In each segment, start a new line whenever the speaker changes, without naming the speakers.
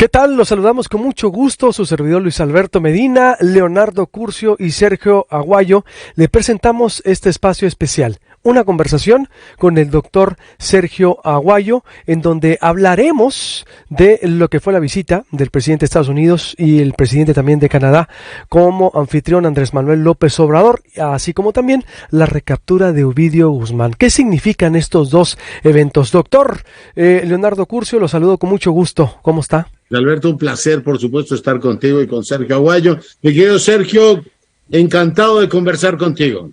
¿Qué tal? Los saludamos con mucho gusto, su servidor Luis Alberto Medina, Leonardo Curcio y Sergio Aguayo. Le presentamos este espacio especial, una conversación con el doctor Sergio Aguayo, en donde hablaremos de lo que fue la visita del presidente de Estados Unidos y el presidente también de Canadá como anfitrión Andrés Manuel López Obrador, así como también la recaptura de Ovidio Guzmán. ¿Qué significan estos dos eventos? Doctor Leonardo Curcio, lo saludo con mucho gusto. ¿Cómo está?
Alberto, un placer, por supuesto, estar contigo y con Sergio Aguayo. Mi querido Sergio, encantado de conversar contigo.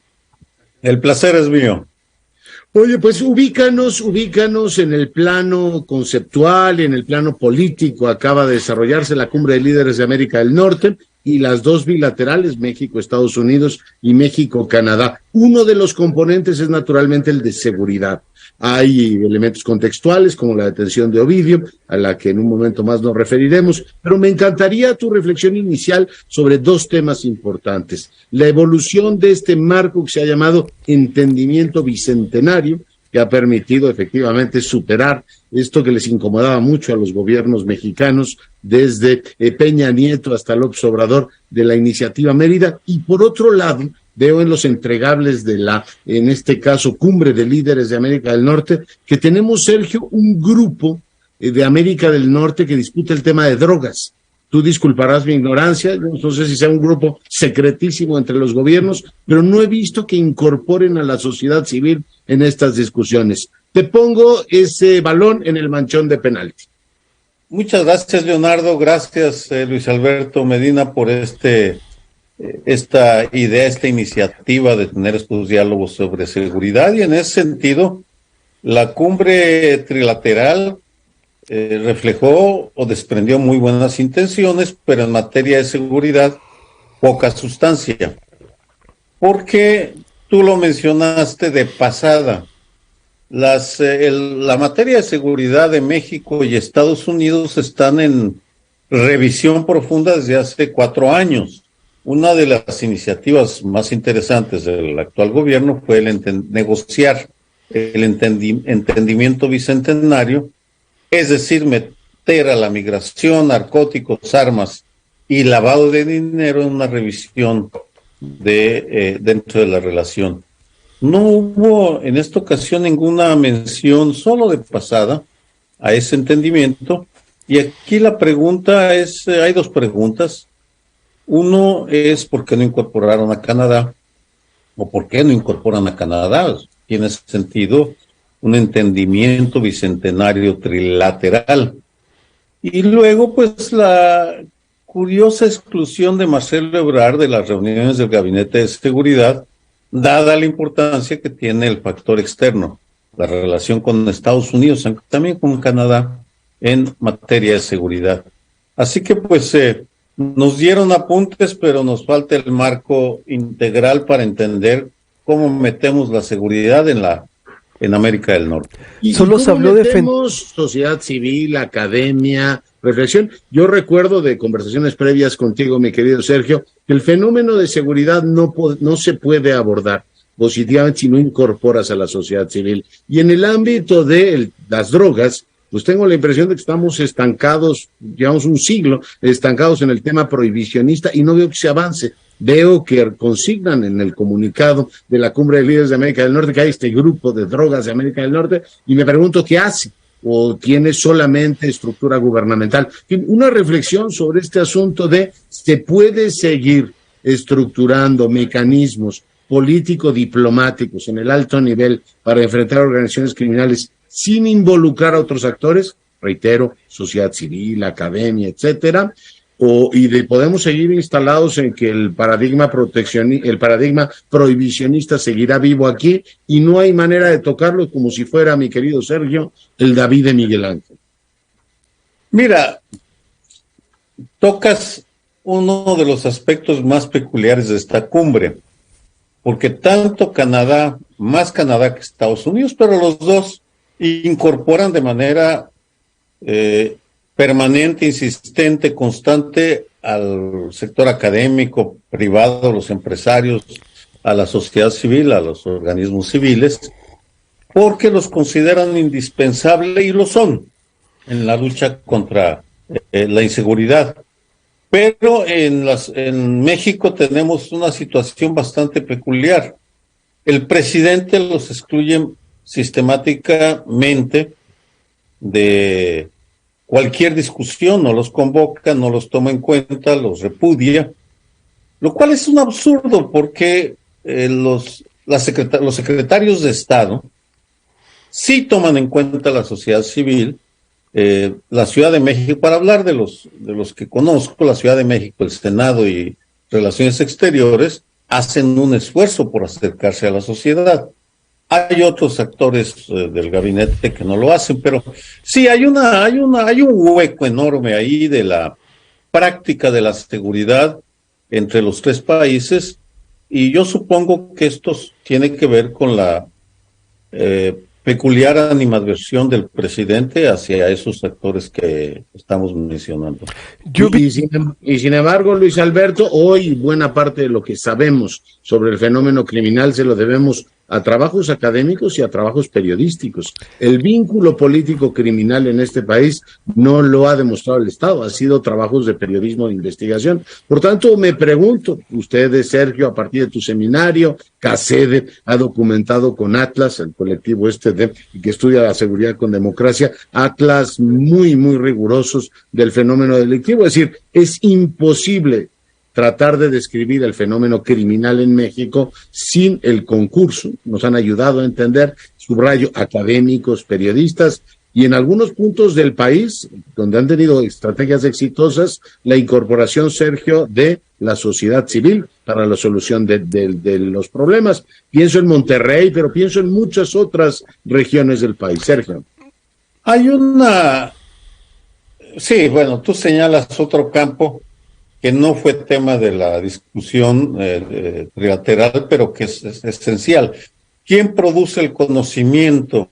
El placer es mío.
Oye, pues ubícanos en el plano conceptual y en el plano político. Acaba de desarrollarse la Cumbre de Líderes de América del Norte y las dos bilaterales, México-Estados Unidos y México-Canadá. Uno de los componentes es naturalmente el de seguridad. Hay elementos contextuales como la detención de Ovidio, a la que en un momento más nos referiremos, pero me encantaría tu reflexión inicial sobre dos temas importantes. La evolución de este marco que se ha llamado entendimiento bicentenario, que ha permitido efectivamente superar esto que les incomodaba mucho a los gobiernos mexicanos, desde Peña Nieto hasta López Obrador, de la iniciativa Mérida, y por otro lado, veo en los entregables de en este caso, Cumbre de Líderes de América del Norte, que tenemos, Sergio, un grupo de América del Norte que discute el tema de drogas. Tú disculparás mi ignorancia, no sé si sea un grupo secretísimo entre los gobiernos, pero no he visto que incorporen a la sociedad civil en estas discusiones. Te pongo ese balón en el manchón de penalti.
Muchas gracias, Leonardo. Gracias, Luis Alberto Medina, por esta idea, esta iniciativa de tener estos diálogos sobre seguridad. Y en ese sentido, la cumbre trilateral reflejó o desprendió muy buenas intenciones, pero en materia de seguridad, poca sustancia. Porque tú lo mencionaste de pasada. La materia de seguridad de México y Estados Unidos están en revisión profunda desde hace 4 años. Una de las iniciativas más interesantes del actual gobierno fue negociar el entendimiento bicentenario, es decir, meter a la migración, narcóticos, armas y lavado de dinero en una revisión dentro de la relación. No hubo en esta ocasión ninguna mención, solo de pasada, a ese entendimiento. Y aquí la pregunta es, hay dos preguntas. Uno es ¿por qué no incorporaron a Canadá? ¿O por qué no incorporan a Canadá? Tiene sentido un entendimiento bicentenario trilateral. Y luego, pues, la curiosa exclusión de Marcelo Ebrard de las reuniones del Gabinete de Seguridad, dada la importancia que tiene el factor externo, la relación con Estados Unidos, aunque también con Canadá, en materia de seguridad. Así que, pues, nos dieron apuntes, pero nos falta el marco integral para entender cómo metemos la seguridad en América del Norte.
Y solo se habló de sociedad civil, academia, reflexión. Yo recuerdo de conversaciones previas contigo, mi querido Sergio, que el fenómeno de seguridad no se puede abordar positivamente si no incorporas a la sociedad civil. Y en el ámbito de las drogas, pues tengo la impresión de que estamos estancados, llevamos un siglo estancados en el tema prohibicionista y no veo que se avance. Veo que consignan en el comunicado de la Cumbre de Líderes de América del Norte que hay este grupo de drogas de América del Norte y me pregunto qué hace o tiene solamente estructura gubernamental. Una reflexión sobre este asunto de se puede seguir estructurando mecanismos político-diplomáticos en el alto nivel para enfrentar organizaciones criminales sin involucrar a otros actores, reitero, sociedad civil, academia, etcétera, podemos seguir instalados en que el paradigma prohibicionista seguirá vivo aquí y no hay manera de tocarlo como si fuera, mi querido Sergio, el David de Miguel Ángel.
Mira, tocas uno de los aspectos más peculiares de esta cumbre, porque tanto Canadá, más Canadá que Estados Unidos, pero los dos incorporan de manera permanente, insistente, constante al sector académico, privado, los empresarios, a la sociedad civil, a los organismos civiles, porque los consideran indispensables y lo son en la lucha contra la inseguridad. Pero en México tenemos una situación bastante peculiar. El presidente los excluye sistemáticamente de cualquier discusión, no los convoca, no los toma en cuenta, los repudia, lo cual es un absurdo porque los secretarios de Estado sí toman en cuenta la sociedad civil. La Ciudad de México, para hablar de los que conozco, la Ciudad de México, el Senado y Relaciones Exteriores hacen un esfuerzo por acercarse a la sociedad. Hay otros actores del gabinete que no lo hacen, pero sí hay un hueco enorme ahí de la práctica de la seguridad entre los tres países, y yo supongo que esto tiene que ver con la peculiar animadversión del presidente hacia esos actores que estamos mencionando.
Y sin embargo, Luis Alberto, hoy buena parte de lo que sabemos sobre el fenómeno criminal se lo debemos a trabajos académicos y a trabajos periodísticos. El vínculo político criminal en este país no lo ha demostrado el Estado, ha sido trabajos de periodismo de investigación. Por tanto, me pregunto, ustedes, Sergio, a partir de tu seminario, CACEDE ha documentado con Atlas, el colectivo que estudia la seguridad con democracia, Atlas muy, muy rigurosos del fenómeno delictivo. Es decir, es imposible tratar de describir el fenómeno criminal en México sin el concurso. Nos han ayudado a entender, subrayo, académicos, periodistas, y en algunos puntos del país, donde han tenido estrategias exitosas, la incorporación, Sergio, de la sociedad civil para la solución de los problemas. Pienso en Monterrey, pero pienso en muchas otras regiones del país. Sergio.
Sí, bueno, tú señalas otro campo que no fue tema de la discusión trilateral, pero que es esencial. ¿Quién produce el conocimiento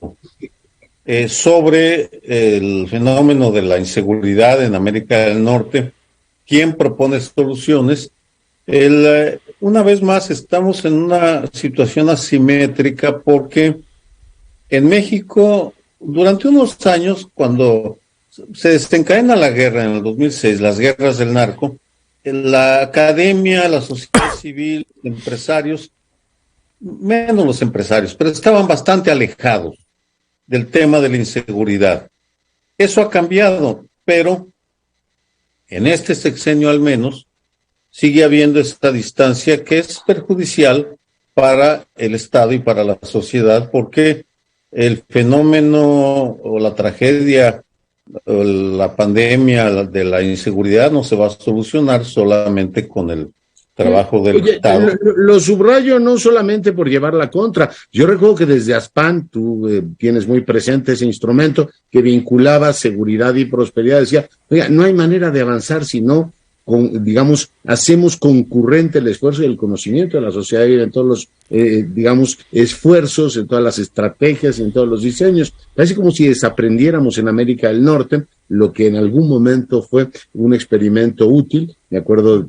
sobre el fenómeno de la inseguridad en América del Norte? ¿Quién propone soluciones? Una vez más, estamos en una situación asimétrica porque en México, durante unos años, cuando se desencadena la guerra en el 2006, las guerras del narco, la academia, la sociedad civil, empresarios, menos los empresarios, pero estaban bastante alejados del tema de la inseguridad. Eso ha cambiado, pero en este sexenio al menos sigue habiendo esta distancia que es perjudicial para el Estado y para la sociedad, porque el fenómeno o la tragedia, la pandemia de la inseguridad no se va a solucionar solamente con el trabajo del Estado.
Lo subrayo no solamente por llevar la contra. Yo recuerdo que desde ASPAN, tú tienes muy presente ese instrumento que vinculaba seguridad y prosperidad. Decía, oiga, no hay manera de avanzar si no, hacemos concurrente el esfuerzo y el conocimiento de la sociedad en todos los, esfuerzos, en todas las estrategias, en todos los diseños. Parece como si desaprendiéramos en América del Norte lo que en algún momento fue un experimento útil. Me acuerdo de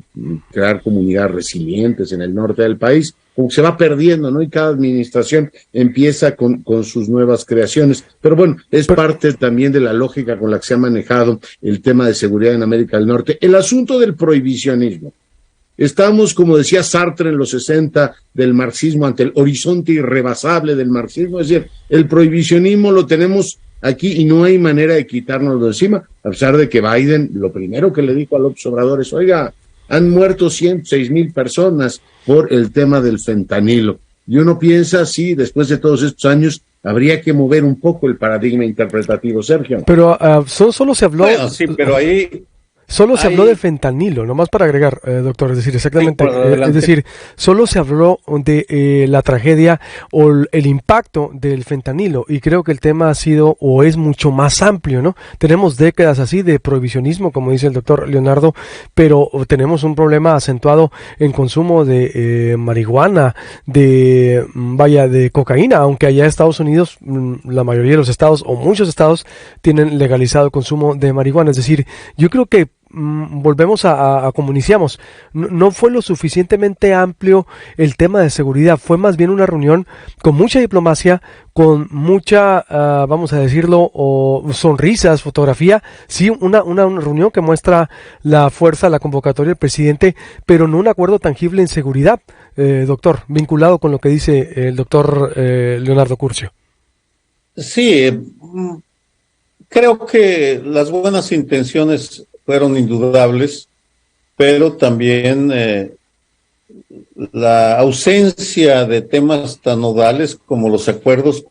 crear comunidades resilientes en el norte del país, como que se va perdiendo, ¿no? Y cada administración empieza con sus nuevas creaciones. Pero bueno, es parte también de la lógica con la que se ha manejado el tema de seguridad en América del Norte. El asunto del prohibicionismo. Estamos, como decía Sartre en los 60, del marxismo ante el horizonte irrebasable del marxismo. Es decir, el prohibicionismo lo tenemos aquí y no hay manera de quitárnoslo de encima, a pesar de que Biden, lo primero que le dijo a López Obrador es, oiga, han muerto 106,000 personas por el tema del fentanilo. Y uno piensa, sí, después de todos estos años, habría que mover un poco el paradigma interpretativo, Sergio.
Pero solo se habló...
Bueno, sí, pero ahí...
Solo se habló del fentanilo, nomás para agregar, doctor, es decir, exactamente, es decir, solo se habló de la tragedia o el impacto del fentanilo, y creo que el tema ha sido o es mucho más amplio, ¿no? Tenemos décadas así de prohibicionismo, como dice el doctor Leonardo, pero tenemos un problema acentuado en consumo de marihuana, de cocaína, aunque allá en Estados Unidos la mayoría de los estados o muchos estados tienen legalizado el consumo de marihuana. Es decir, yo creo que volvemos como iniciamos, no fue lo suficientemente amplio el tema de seguridad, fue más bien una reunión con mucha diplomacia, con mucha, vamos a decirlo, sonrisas, fotografía, sí, una reunión que muestra la fuerza, la convocatoria del presidente, pero no un acuerdo tangible en seguridad, doctor, vinculado con lo que dice el doctor Leonardo Curcio.
Sí, creo que las buenas intenciones fueron indudables, pero también la ausencia de temas tan nodales como los acuerdos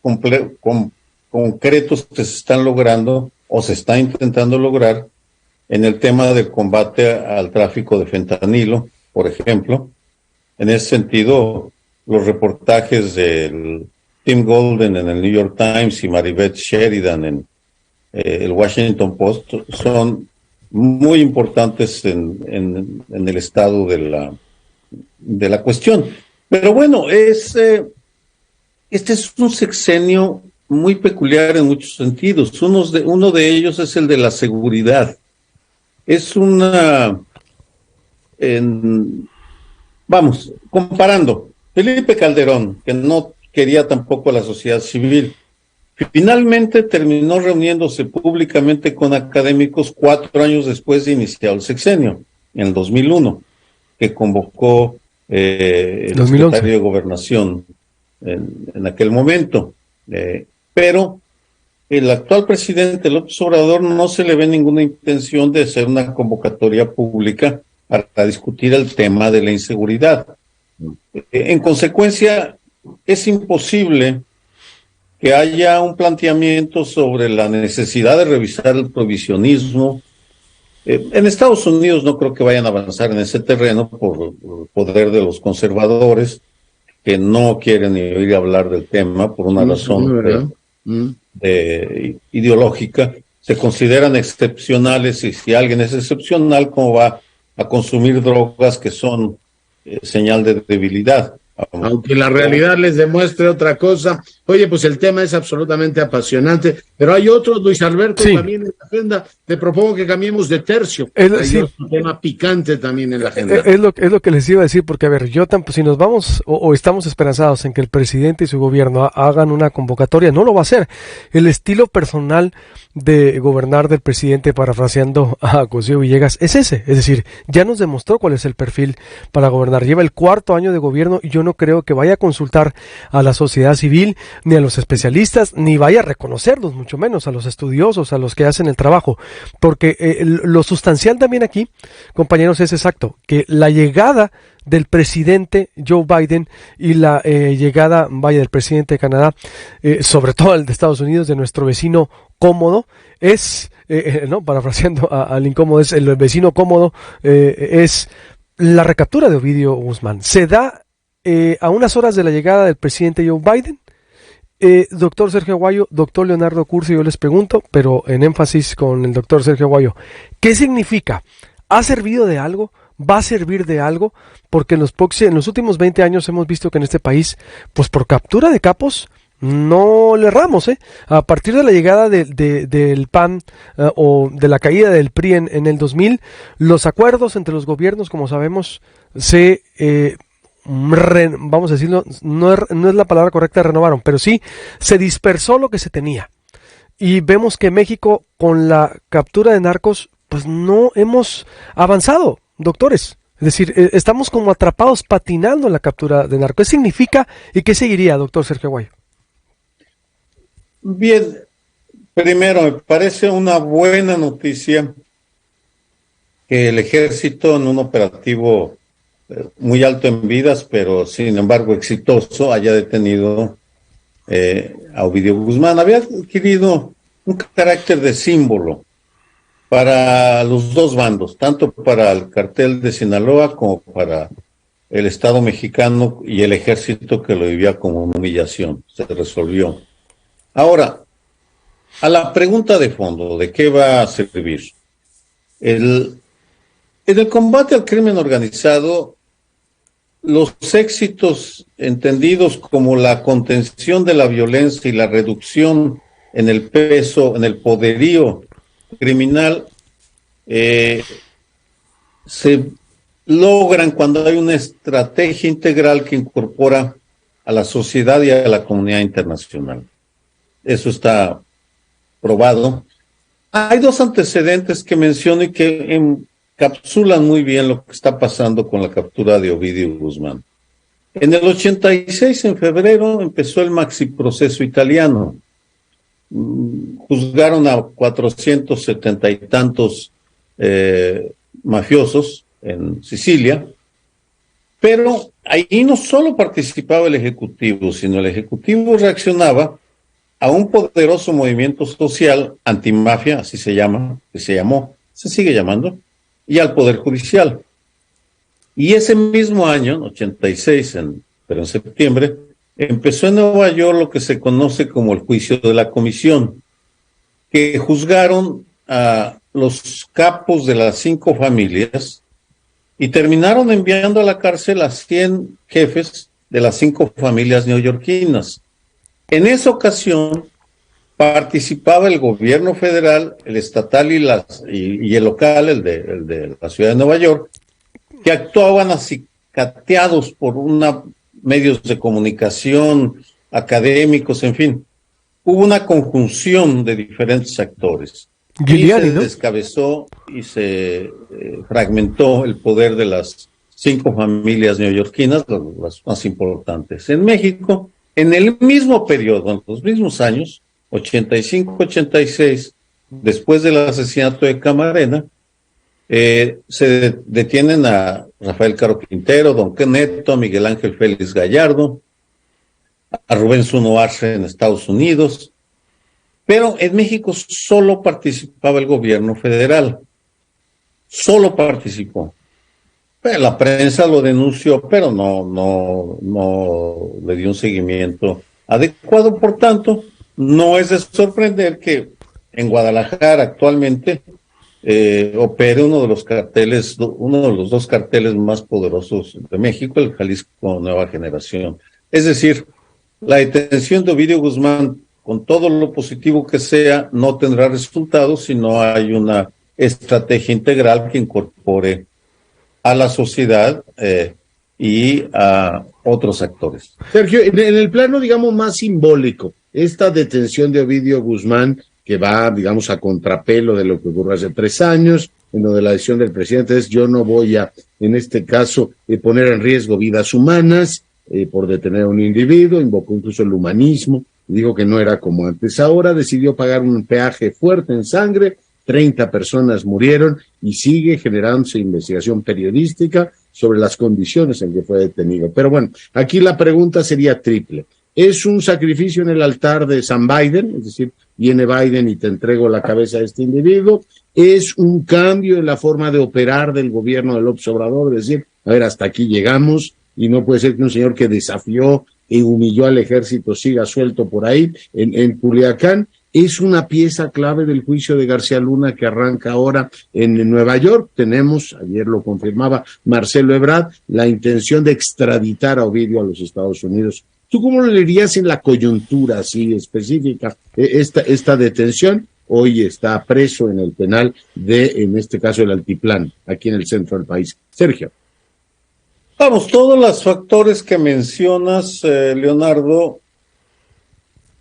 concretos que se están logrando o se está intentando lograr en el tema del combate al tráfico de fentanilo, por ejemplo. En ese sentido, los reportajes del Tim Golden en el New York Times y Maribeth Sheridan en el Washington Post son muy importantes en el estado de la cuestión. Pero bueno, este es un sexenio muy peculiar en muchos sentidos. Uno de ellos es el de la seguridad. Es vamos, comparando, Felipe Calderón, que no quería tampoco a la sociedad civil, finalmente terminó reuniéndose públicamente con académicos 4 años después de iniciar el sexenio, en el 2001, que convocó el
2011.
secretario de Gobernación en aquel momento. Pero el actual presidente López Obrador no se le ve ninguna intención de hacer una convocatoria pública para discutir el tema de la inseguridad. En consecuencia, es imposible que haya un planteamiento sobre la necesidad de revisar el prohibicionismo. En Estados Unidos no creo que vayan a avanzar en ese terreno por el poder de los conservadores, que no quieren ni oír hablar del tema por una razón ideológica. Se consideran excepcionales, y si alguien es excepcional, ¿cómo va a consumir drogas que son señal de debilidad?
Aunque la realidad les demuestre otra cosa. Oye, pues el tema es absolutamente apasionante, pero hay otro, Luis Alberto,
sí,
también en la agenda. Te propongo que cambiemos de tercio. Hay otro tema picante también en la agenda.
Es lo que les iba a decir, porque a ver, si nos vamos o estamos esperanzados en que el presidente y su gobierno hagan una convocatoria, no lo va a hacer. El estilo personal de gobernar del presidente, parafraseando a José Villegas, es ese. Es decir, ya nos demostró cuál es el perfil para gobernar. Lleva el 4º año de gobierno y yo no creo que vaya a consultar a la sociedad civil, ni a los especialistas, ni vaya a reconocerlos, mucho menos a los estudiosos, a los que hacen el trabajo, porque lo sustancial también aquí, compañeros, es exacto, que la llegada del presidente Joe Biden y la llegada, del presidente de Canadá, sobre todo el de Estados Unidos, de nuestro vecino cómodo, es, parafraseando al incómodo, es el vecino cómodo, es la recaptura de Ovidio Guzmán. Se da a unas horas de la llegada del presidente Joe Biden. Doctor Sergio Aguayo, doctor Leonardo Curcio, yo les pregunto, pero en énfasis con el doctor Sergio Aguayo, ¿qué significa? ¿Ha servido de algo? ¿Va a servir de algo? Porque en los últimos 20 años hemos visto que en este país, pues por captura de capos, no le erramos, A partir de la llegada del PAN o de la caída del PRI en el 2000, los acuerdos entre los gobiernos, como sabemos, se vamos a decirlo, no es la palabra correcta, renovaron, pero sí se dispersó lo que se tenía. Y vemos que México, con la captura de narcos, pues no hemos avanzado, doctores. Es decir, estamos como atrapados patinando en la captura de narcos. ¿Qué significa y qué seguiría, doctor Sergio Aguayo?
Bien, primero, me parece una buena noticia que el ejército, en un operativo muy alto en vidas, pero sin embargo exitoso, haya detenido a Ovidio Guzmán. Había adquirido un carácter de símbolo para los dos bandos, tanto para el cartel de Sinaloa como para el Estado mexicano y el ejército, que lo vivía como una humillación. Se resolvió. Ahora, a la pregunta de fondo, ¿de qué va a servir? En el combate al crimen organizado, los éxitos entendidos como la contención de la violencia y la reducción en el peso, en el poderío criminal, se logran cuando hay una estrategia integral que incorpora a la sociedad y a la comunidad internacional. Eso está probado. Hay dos antecedentes que menciono y que encapsulan muy bien lo que está pasando con la captura de Ovidio Guzmán. En el 86, en febrero, empezó el maxiproceso italiano. Juzgaron a 470 y tantos mafiosos en Sicilia, pero ahí no solo participaba el Ejecutivo, sino el Ejecutivo reaccionaba a un poderoso movimiento social antimafia, así se llama, se sigue llamando, y al Poder Judicial. Y ese mismo año, 86, pero en septiembre, empezó en Nueva York lo que se conoce como el juicio de la comisión, que juzgaron a los capos de las 5 familias y terminaron enviando a la cárcel a 100 jefes de las 5 familias neoyorquinas. En esa ocasión participaba el gobierno federal, el estatal y el local, el de la ciudad de Nueva York, que actuaban acicateados por medios de comunicación, académicos, en fin. Hubo una conjunción de diferentes actores.
Giuliani,
y se
¿no?
descabezó y se fragmentó el poder de las 5 familias neoyorquinas, las más importantes. En México, en el mismo periodo, en los mismos años, 85-86, después del asesinato de Camarena, se detienen a Rafael Caro Quintero, Don Neto, a Miguel Ángel Félix Gallardo, a Rubén Zuno Arce en Estados Unidos, pero en México solo participaba el gobierno federal, solo participó. La prensa lo denunció, pero no le dio un seguimiento adecuado. Por tanto, no es de sorprender que en Guadalajara actualmente opere uno de los 2 carteles más poderosos de México, el Jalisco Nueva Generación. Es decir, la detención de Ovidio Guzmán, con todo lo positivo que sea, no tendrá resultados si no hay una estrategia integral que incorpore a la sociedad y a otros actores.
Sergio, en el plano, digamos, más simbólico, esta detención de Ovidio Guzmán, que va, digamos, a contrapelo de lo que ocurrió hace 3 años, en lo de la decisión del presidente, es yo no voy a, en este caso, poner en riesgo vidas humanas por detener a un individuo, invocó incluso el humanismo, dijo que no era como antes. Ahora decidió pagar un peaje fuerte en sangre, 30 personas murieron y sigue generándose investigación periodística sobre las condiciones en que fue detenido. Pero bueno, aquí la pregunta sería triple. ¿Es un sacrificio en el altar de San Biden? Es decir, viene Biden y te entrego la cabeza a este individuo. ¿Es un cambio en la forma de operar del gobierno de López Obrador? Es decir, a ver, hasta aquí llegamos y no puede ser que un señor que desafió y humilló al ejército siga suelto por ahí en Culiacán. Es una pieza clave del juicio de García Luna que arranca ahora en Nueva York. Tenemos, ayer lo confirmaba Marcelo Ebrard, la intención de extraditar a Ovidio a los Estados Unidos. ¿Tú cómo lo leerías en la coyuntura así específica esta detención? Hoy está preso en el penal en este caso, el Altiplano, aquí en el centro del país. Sergio.
Vamos, todos los factores que mencionas, Leonardo,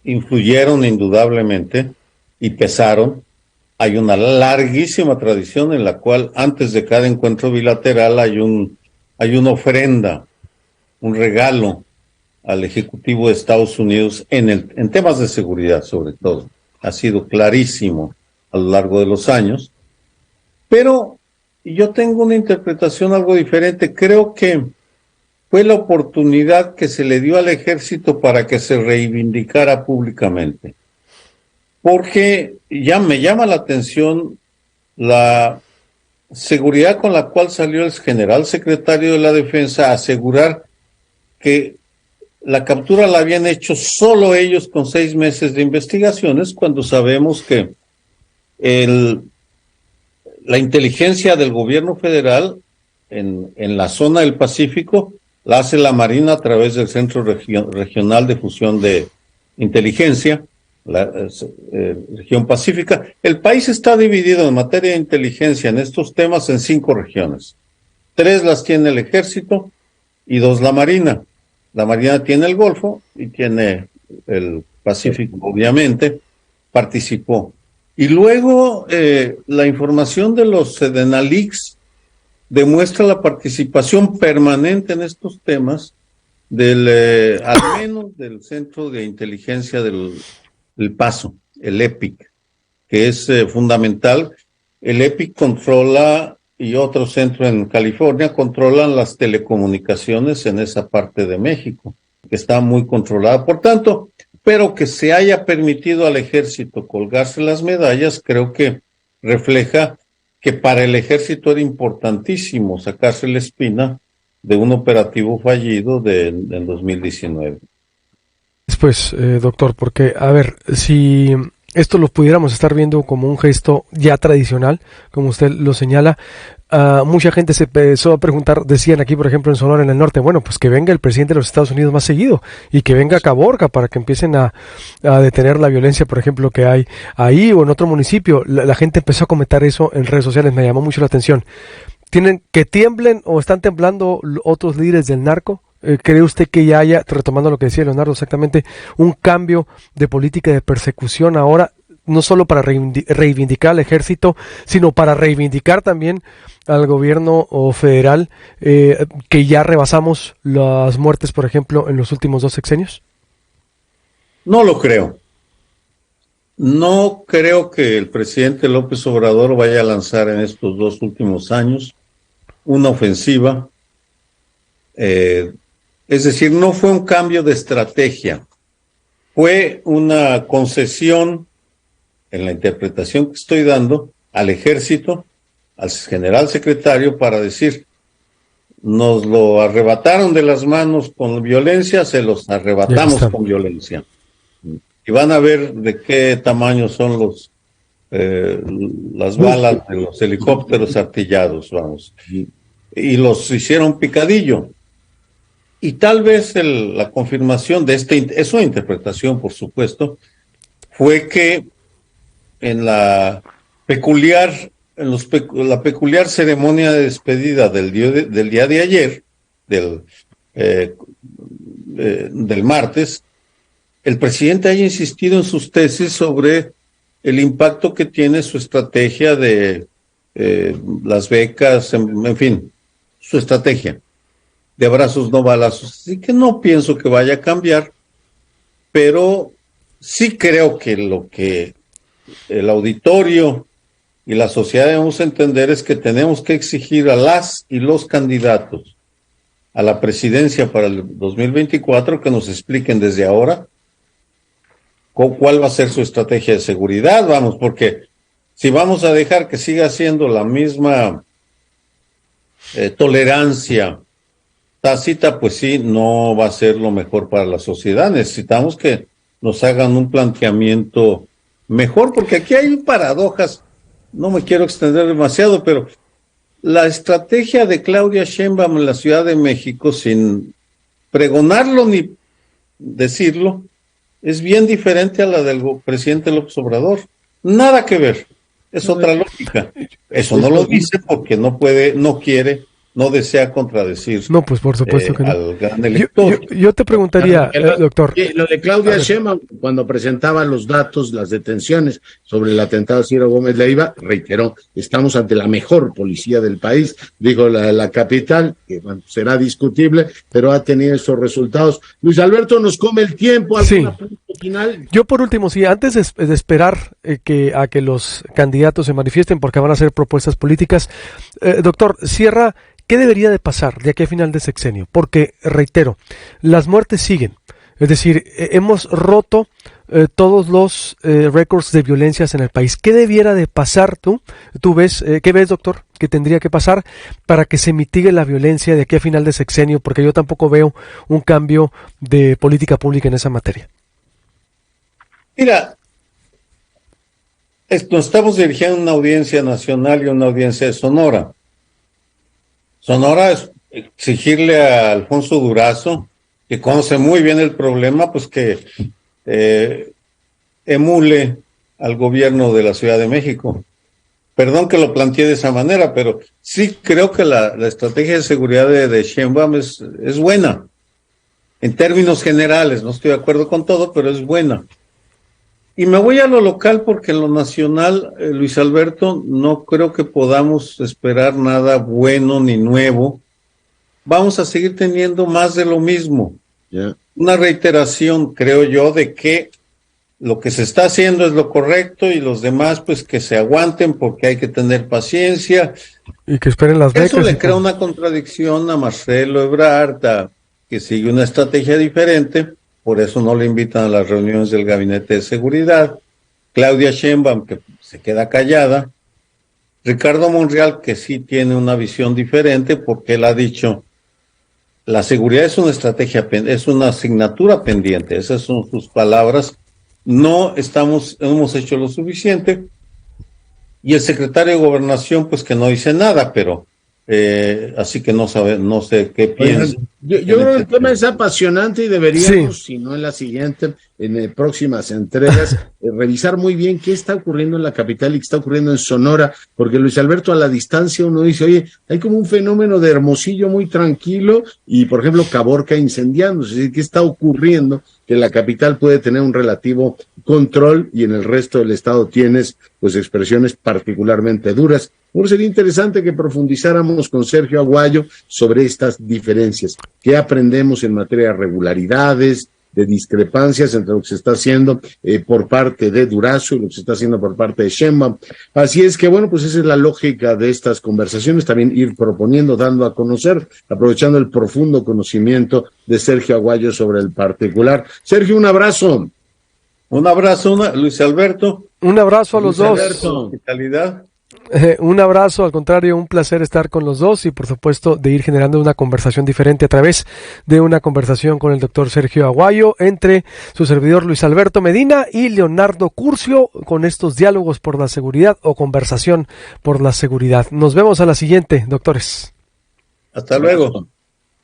influyeron indudablemente y pesaron. Hay una larguísima tradición en la cual antes de cada encuentro bilateral hay una ofrenda, un regalo al Ejecutivo de Estados Unidos en temas de seguridad, sobre todo. Ha sido clarísimo a lo largo de los años, pero yo tengo una interpretación algo diferente. Creo que fue la oportunidad que se le dio al ejército para que se reivindicara públicamente. Porque ya me llama la atención la seguridad con la cual salió el general secretario de la Defensa a asegurar que la captura la habían hecho solo ellos con 6 meses de investigaciones, cuando sabemos que la inteligencia del gobierno federal en la zona del Pacífico la hace la Marina a través del Centro Regional de Fusión de Inteligencia, la región pacífica. El país está dividido en materia de inteligencia en estos temas en 5 regiones. 3 las tiene el ejército y 2 la marina. La marina tiene el Golfo y tiene el Pacífico, obviamente, participó. Y luego la información de los Sedenalix demuestra la participación permanente en estos temas al menos del Centro de Inteligencia del Paso, el EPIC, que es fundamental. El EPIC controla, y otro centro en California, controlan las telecomunicaciones en esa parte de México, que está muy controlada. Por tanto, pero que se haya permitido al ejército colgarse las medallas, creo que refleja que para el ejército era importantísimo sacarse la espina de un operativo fallido en 2019.
Después, doctor, porque, a ver, si esto lo pudiéramos estar viendo como un gesto ya tradicional, como usted lo señala, mucha gente se empezó a preguntar, decían aquí, por ejemplo, en Sonora, en el norte, bueno, pues que venga el presidente de los Estados Unidos más seguido y que venga a Caborca para que empiecen a detener la violencia, por ejemplo, que hay ahí o en otro municipio. La gente empezó a comentar eso en redes sociales, me llamó mucho la atención. ¿Tienen que tiemblen o están temblando otros líderes del narco? ¿Cree usted que ya haya, retomando lo que decía Leonardo exactamente, un cambio de política de persecución ahora, no solo para reivindicar al ejército, sino para reivindicar también al gobierno federal, que ya rebasamos las muertes, por ejemplo, en los últimos 2 sexenios?
No lo creo. No creo que el presidente López Obrador vaya a lanzar en estos 2 últimos años una ofensiva. Es decir, no fue un cambio de estrategia, fue una concesión en la interpretación que estoy dando al ejército, al general secretario, para decir, nos lo arrebataron de las manos con violencia, se los arrebatamos con violencia. Y van a ver de qué tamaño son las balas de los helicópteros artillados, vamos. Y los hicieron picadillo. Y tal vez la confirmación de es una interpretación, por supuesto, fue que en la peculiar ceremonia de despedida del día de ayer, del martes, el presidente haya insistido en sus tesis sobre el impacto que tiene su estrategia de las becas, en fin, su estrategia de abrazos no balazos. Así que no pienso que vaya a cambiar, pero sí creo que lo que el auditorio y la sociedad debemos entender es que tenemos que exigir a las y los candidatos a la presidencia para el 2024 que nos expliquen desde ahora cuál va a ser su estrategia de seguridad, vamos, porque si vamos a dejar que siga siendo la misma tolerancia tácita, pues sí, no va a ser lo mejor para la sociedad. Necesitamos que nos hagan un planteamiento mejor, porque aquí hay paradojas. No me quiero extender demasiado, pero la estrategia de Claudia Sheinbaum en la Ciudad de México, sin pregonarlo ni decirlo, es bien diferente a la del presidente López Obrador. Nada que ver. Es otra lógica. Eso no lo dice porque no puede, no quiere, no desea contradecir.
No, pues por supuesto que no.
Al gran elector.
Yo te preguntaría, doctor.
Lo de Claudia Sheinbaum, cuando presentaba los datos, las detenciones sobre el atentado a Ciro Gómez Leiva, reiteró, estamos ante la mejor policía del país, dijo la capital, que bueno, será discutible, pero ha tenido esos resultados. Luis Alberto, nos come el tiempo, ¿algún punto final?
Yo por último, sí, antes de esperar a que los candidatos se manifiesten, porque van a hacer propuestas políticas, doctor, cierra. ¿Qué debería de pasar de aquí a final de sexenio? Porque, reitero, las muertes siguen. Es decir, hemos roto todos los récords de violencias en el país. ¿Qué debiera de pasar tú? ¿Tú ves, qué ves, doctor, que tendría que pasar para que se mitigue la violencia de aquí a final de sexenio? Porque yo tampoco veo un cambio de política pública en esa materia.
Mira, nos estamos dirigiendo a una audiencia nacional y una audiencia de Sonora. Sonora es exigirle a Alfonso Durazo, que conoce muy bien el problema, pues que emule al gobierno de la Ciudad de México. Perdón que lo planteé de esa manera, pero sí creo que la estrategia de seguridad de Sheinbaum es buena. En términos generales, no estoy de acuerdo con todo, pero es buena. Y me voy a lo local porque en lo nacional, Luis Alberto, no creo que podamos esperar nada bueno ni nuevo. Vamos a seguir teniendo más de lo mismo.
Yeah.
Una reiteración, creo yo, de que lo que se está haciendo es lo correcto y los demás pues que se aguanten porque hay que tener paciencia.
Y que esperen las becas.
Eso le crea una contradicción a Marcelo Ebrard, que sigue una estrategia diferente, por eso no le invitan a las reuniones del Gabinete de Seguridad. Claudia Sheinbaum, que se queda callada. Ricardo Monreal, que sí tiene una visión diferente porque él ha dicho, la seguridad es una estrategia, es una asignatura pendiente, esas son sus palabras. No hemos hecho lo suficiente. Y el secretario de Gobernación, pues que no dice nada, pero así que no sé qué piensa.
Yo creo que el tema es apasionante y deberíamos, si no en la siguiente, en próximas entregas, revisar muy bien qué está ocurriendo en la capital y qué está ocurriendo en Sonora, porque Luis Alberto, a la distancia uno dice, oye, hay como un fenómeno de Hermosillo muy tranquilo y, por ejemplo, Caborca incendiándose, es decir, ¿qué está ocurriendo? Que la capital puede tener un relativo control y en el resto del estado tienes pues expresiones particularmente duras. Bueno, sería interesante que profundizáramos con Sergio Aguayo sobre estas diferencias. ¿Qué aprendemos en materia de regularidades, de discrepancias entre lo que se está haciendo por parte de Durazo y lo que se está haciendo por parte de Sheinbaum? Así es que, bueno, pues esa es la lógica de estas conversaciones, también ir proponiendo, dando a conocer, aprovechando el profundo conocimiento de Sergio Aguayo sobre el particular. Sergio, un abrazo.
Un abrazo, Luis Alberto.
Un abrazo a los
Luis
dos.
Alberto, calidad.
Un abrazo, al contrario, un placer estar con los dos y por supuesto de ir generando una conversación diferente a través de una conversación con el doctor Sergio Aguayo entre su servidor Luis Alberto Medina y Leonardo Curcio con estos diálogos por la seguridad o conversación por la seguridad. Nos vemos a la siguiente, doctores.
Hasta luego.